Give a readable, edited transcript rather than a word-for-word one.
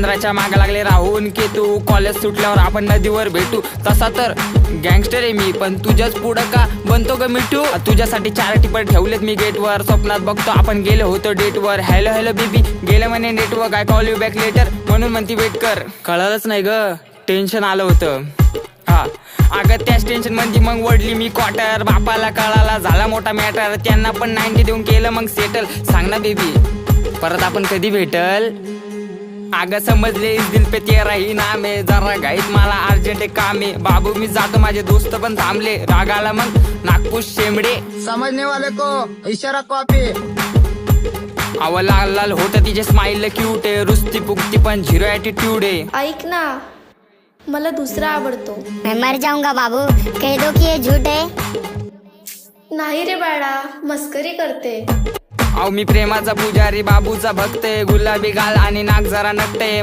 चंद्राच्या मागे लागले राहून की तू कॉलेज सुटल्यावर आपण नदीवर भेटू. तसा तर गँगस्टर आहे मी, पण तुझ्याच पुढं का बनतो ग मिठू. तुझ्यासाठी 4 टिपर ठेवलेत मी गेटवर, स्वप्नात बघतो आपण गेलो होतो डेटवर. हॅलो हॅलो बेबी गेलं म्हणे network, I call you back later म्हणून म्हणती वेट कर. कळलंच नाही ग, टेन्शन आलं होतं. हा अगं त्याच टेन्शन मध्ये मग वडली मी क्वार्टर. बापाला कळाला झाला मोठा मॅटर, त्यांना पण 90 देऊन केलं मग सेटल. सांग ना बेबी परत आपण कधी भेटल. अगं समजले इस दिल पे तेरा ही नाम है, जरा घाईत मला अर्जंट काम आहे. बाबू मी जातो माझे दोस्त पण थांबले, रागाला मग नागपूर शेंबडे. समझने वाले को इशारा कॉपी. अव लाल लाल होत तिचे स्माइल क्यूट आहे, रुस्ती पुकती पण 0 ॲटिट्यूड आहे. ऐक ना मला दुसरा आवडतो. मैं मर जाऊंगा बाबू, कह दो कि ये झूठ है. नाही रे बाळा मस्करी करते. अहो मी प्रेमाचा पुजारी बाबूचा भक्त आहे, गुलाबी गाल आणि नाक जरा नकटे.